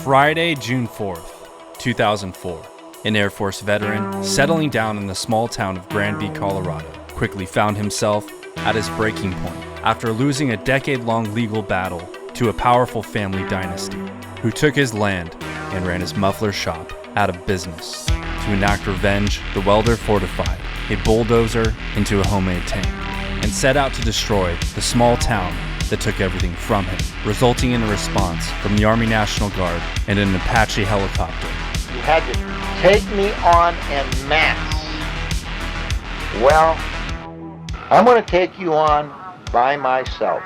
Friday, June 4th, 2004. An Air Force veteran, settling down in the small town of Granby, Colorado, quickly found himself at his breaking point after losing a decade-long legal battle to a powerful family dynasty who took his land and ran his muffler shop out of business. To enact revenge, the welder fortified a bulldozer into a homemade tank and set out to destroy the small town that took everything from him, resulting in a response from the Army National Guard and an Apache helicopter. You had to take me on en masse. Well, I'm going to take you on by myself.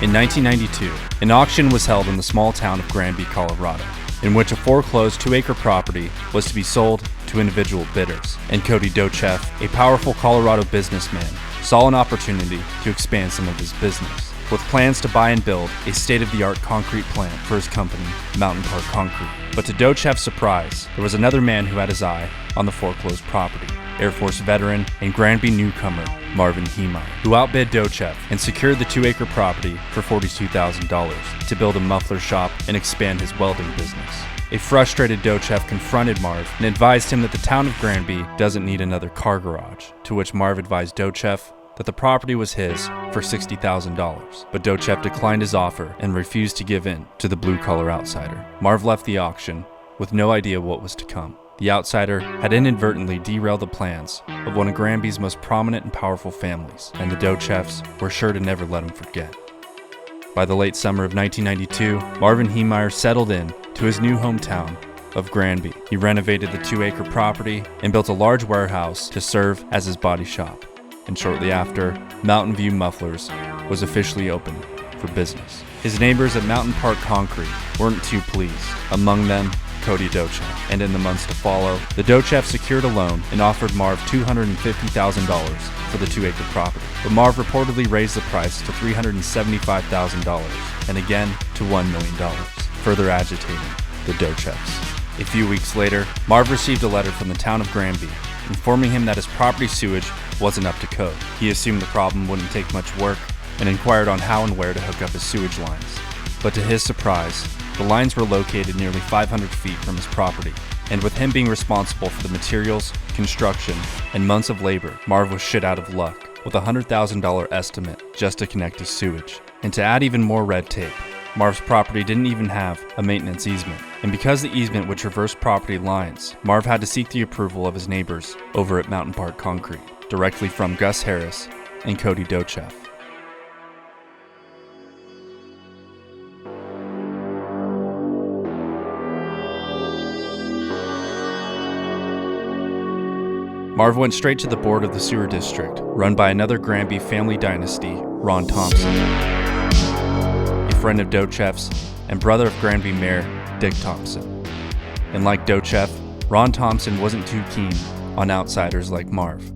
In 1992, an auction was held in the small town of Granby, Colorado, in which a foreclosed 2-acre property was to be sold to individual bidders, and Cody Dochev, a powerful Colorado businessman, saw an opportunity to expand some of his business, with plans to buy and build a state-of-the-art concrete plant for his company, Mountain Park Concrete. But to Dochev's surprise, there was another man who had his eye on the foreclosed property, Air Force veteran and Granby newcomer, Marvin Heemeyer, who outbid Dochev and secured the 2-acre property for $42,000 to build a muffler shop and expand his welding business. A frustrated Dochev confronted Marv and advised him that the town of Granby doesn't need another car garage, to which Marv advised Dochev that the property was his for $60,000. But Dochev declined his offer and refused to give in to the blue-collar outsider. Marv left the auction with no idea what was to come. The outsider had inadvertently derailed the plans of one of Granby's most prominent and powerful families, and the Dochevs were sure to never let him forget. By the late summer of 1992, Marvin Heemeyer settled in to his new hometown of Granby. He renovated the 2-acre property and built a large warehouse to serve as his body shop. And shortly after, Mountain View Mufflers was officially open for business. His neighbors at Mountain Park Concrete weren't too pleased, among them Cody Dochev. And in the months to follow, the Dochev secured a loan and offered Marv $250,000 for the 2-acre property. But Marv reportedly raised the price to $375,000 and again to $1 million, further agitating the Dochevs. A few weeks later, Marv received a letter from the town of Granby informing him that his property sewage wasn't up to code. He assumed the problem wouldn't take much work and inquired on how and where to hook up his sewage lines. But to his surprise, the lines were located nearly 500 feet from his property, and with him being responsible for the materials, construction, and months of labor, Marv was shit out of luck with a $100,000 estimate just to connect his sewage. And to add even more red tape, Marv's property didn't even have a maintenance easement. And because the easement would traverse property lines, Marv had to seek the approval of his neighbors over at Mountain Park Concrete, directly from Gus Harris and Cody Dochev. Marv went straight to the board of the sewer district, run by another Granby family dynasty, Ron Thompson, a friend of Dochev's and brother of Granby Mayor Dick Thompson. And like Dochev, Ron Thompson wasn't too keen on outsiders like Marv.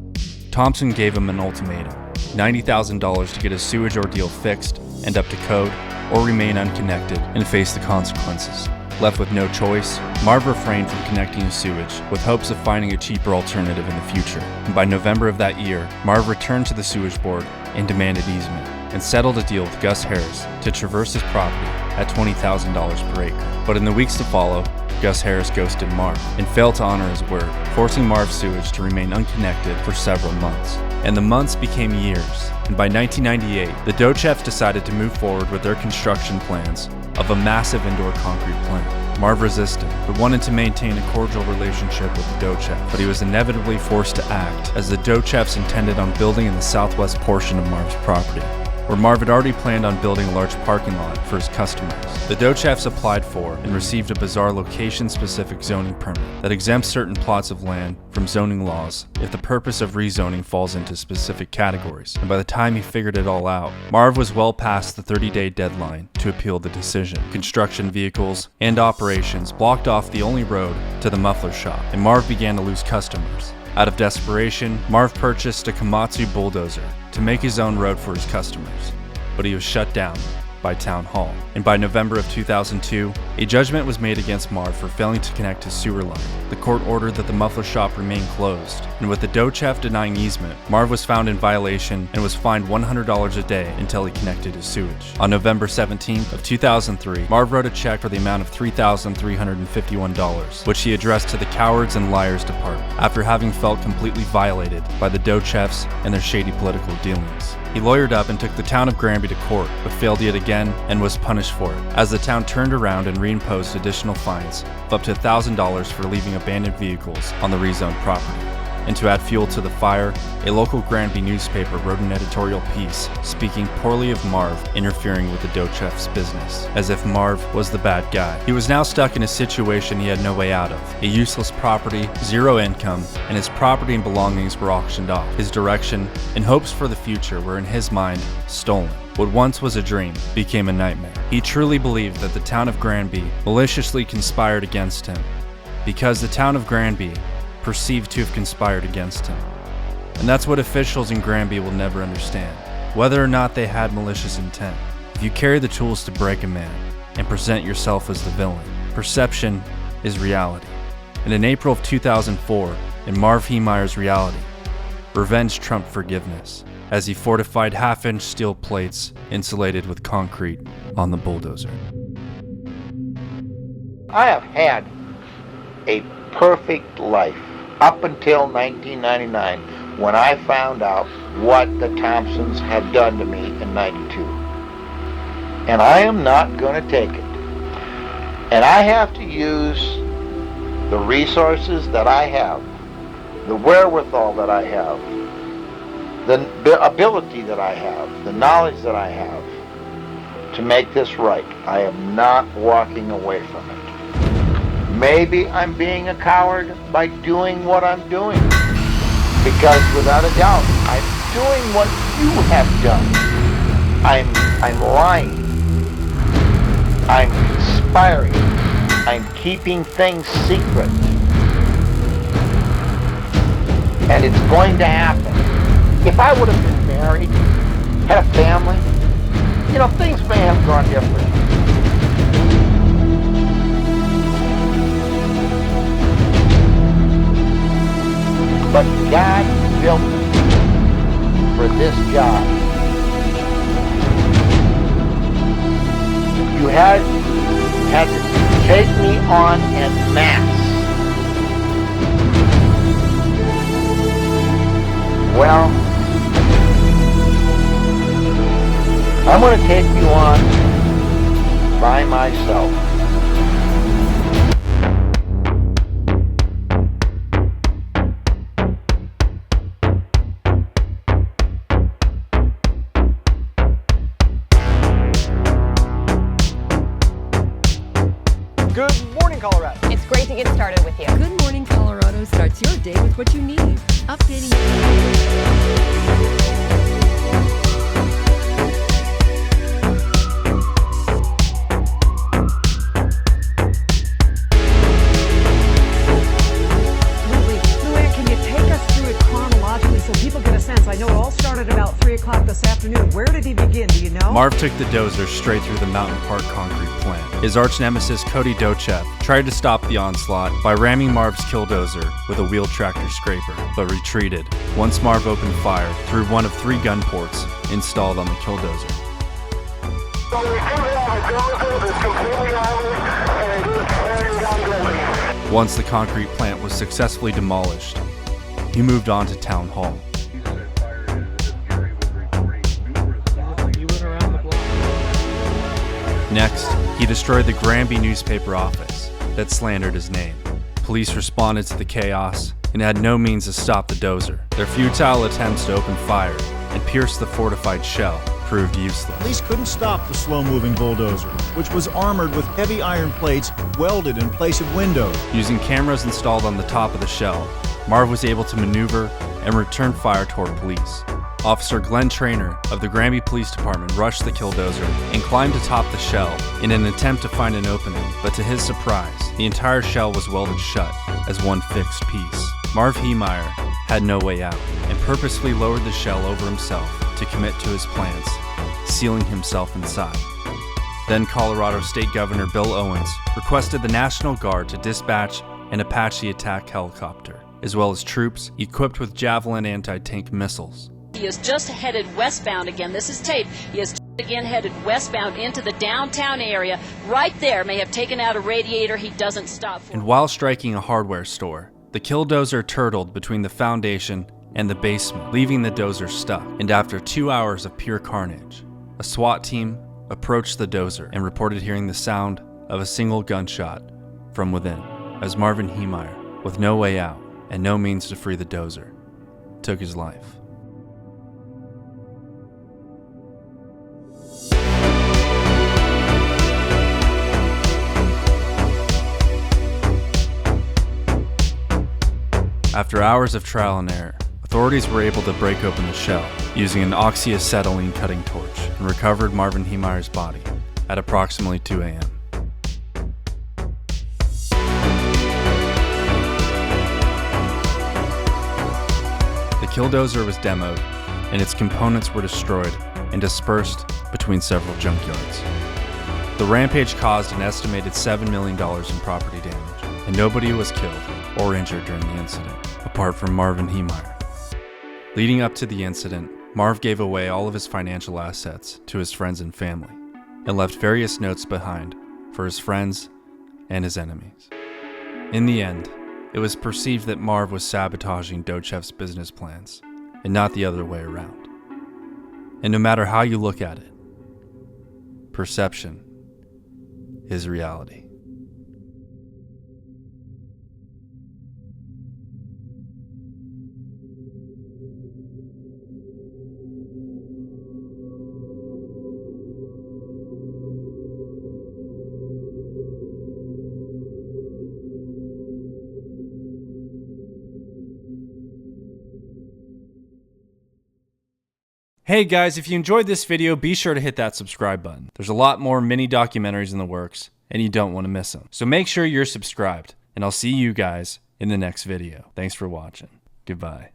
Thompson gave him an ultimatum: $90,000 to get his sewage ordeal fixed and up to code, or remain unconnected and face the consequences. Left with no choice, Marv refrained from connecting his sewage with hopes of finding a cheaper alternative in the future. And by November of that year, Marv returned to the sewage board and demanded easement, and settled a deal with Gus Harris to traverse his property at $20,000 per acre. But in the weeks to follow, Gus Harris ghosted Marv and failed to honor his word, forcing Marv's sewage to remain unconnected for several months. And the months became years, and by 1998, the Dochevs decided to move forward with their construction plans of a massive indoor concrete plant. Marv resisted, but wanted to maintain a cordial relationship with the Dochevs, but he was inevitably forced to act, as the Dochevs intended on building in the southwest portion of Marv's property, where Marv had already planned on building a large parking lot for his customers. The Dochevs applied for and received a bizarre location-specific zoning permit that exempts certain plots of land from zoning laws if the purpose of rezoning falls into specific categories. And by the time he figured it all out, Marv was well past the 30-day deadline to appeal the decision. Construction vehicles and operations blocked off the only road to the muffler shop, and Marv began to lose customers. Out of desperation, Marv purchased a Komatsu bulldozer to make his own road for his customers, but he was shut down by Town Hall. And by November of 2002, a judgment was made against Marv for failing to connect his sewer line. The court ordered that the Muffler Shop remain closed, and with the dough chef denying easement, Marv was found in violation and was fined $100 a day until he connected his sewage. On November 17th of 2003, Marv wrote a check for the amount of $3,351, which he addressed to the Cowards and Liars Department, after having felt completely violated by the dough chefs and their shady political dealings. He lawyered up and took the town of Granby to court, but failed yet again and was punished for it, as the town turned around and reimposed additional fines of up to $1,000 for leaving abandoned vehicles on the rezoned property. And to add fuel to the fire, a local Granby newspaper wrote an editorial piece speaking poorly of Marv interfering with the dough chef's business, as if Marv was the bad guy. He was now stuck in a situation he had no way out of: a useless property, zero income, and his property and belongings were auctioned off. His direction and hopes for the future were, in his mind, stolen. What once was a dream became a nightmare. He truly believed that the town of Granby maliciously conspired against him, because the town of Granby perceived to have conspired against him. And that's what officials in Granby will never understand, whether or not they had malicious intent. If you carry the tools to break a man and present yourself as the villain, perception is reality. And in April of 2004, in Marv Heemeyer's reality, revenge trumped forgiveness, as he fortified half-inch steel plates insulated with concrete on the bulldozer. I have had a perfect life up until 1999, when I found out what the Thompsons had done to me in '92. And I am not going to take it. And I have to use the resources that I have, the wherewithal that I have, the ability that I have, the knowledge that I have to make this right. I am not walking away from it. Maybe I'm being a coward by doing what I'm doing, because without a doubt, I'm doing what you have done. I'm lying. I'm conspiring. I'm keeping things secret. And it's going to happen. If I would have been married, had a family, things may have gone different. But God built me for this job. You had to take me on en masse. Well, I'm going to take you on by myself. Good morning, Colorado. It's great to get started with you. Good Morning Colorado starts your day with what you need. Updating. Luann, can you take us through it chronologically so people get a sense? I know it all started about 3 o'clock this afternoon. Where did he begin? Do you know? Marv took the dozer straight through the Mountain Park concrete plant. His arch nemesis, Cody Dochef, tried to stop the onslaught by ramming Marv's KILLDOZER with a wheel tractor scraper, but retreated once Marv opened fire through one of 3 gun ports installed on the KILLDOZer. So we do have a dozer that's completely armored and it is carrying down Granby. Once the concrete plant was successfully demolished, he moved on to Town Hall. Next, he destroyed the Granby newspaper office that slandered his name. Police responded to the chaos and had no means to stop the dozer. Their futile attempts to open fire and pierce the fortified shell proved useless. Police couldn't stop the slow-moving bulldozer, which was armored with heavy iron plates welded in place of windows. Using cameras installed on the top of the shell, Marv was able to maneuver and return fire toward police. Officer Glenn Traynor of the Granby Police Department rushed the KILLDOZER and climbed atop the shell in an attempt to find an opening, but to his surprise, the entire shell was welded shut as one fixed piece. Marv Heemeyer had no way out and purposefully lowered the shell over himself to commit to his plans, sealing himself inside. Then Colorado State Governor Bill Owens requested the National Guard to dispatch an Apache attack helicopter, as well as troops equipped with Javelin anti-tank missiles. He is just headed westbound again. This is tape. He is again headed westbound into the downtown area. Right there, may have taken out a radiator. He doesn't stop for. And while striking a hardware store, the KILLDOZER turtled between the foundation and the basement, leaving the dozer stuck. And after 2 hours of pure carnage, a SWAT team approached the dozer and reported hearing the sound of a single gunshot from within, as Marvin Heemeyer, with no way out and no means to free the dozer, took his life. After hours of trial and error, authorities were able to break open the shell using an oxyacetylene cutting torch and recovered Marvin Heemeyer's body at approximately 2 a.m. The KILLDOZER was demoed, and its components were destroyed and dispersed between several junkyards. The Rampage caused an estimated $7 million in property damage, and nobody was killed or injured during the incident, apart from Marvin Heemeyer. Leading up to the incident, Marv gave away all of his financial assets to his friends and family, and left various notes behind for his friends and his enemies. In the end, it was perceived that Marv was sabotaging Dochev's business plans, and not the other way around. And no matter how you look at it, perception is reality. Hey guys, if you enjoyed this video, be sure to hit that subscribe button. There's a lot more mini documentaries in the works, and you don't want to miss them. So make sure you're subscribed, and I'll see you guys in the next video. Thanks for watching. Goodbye.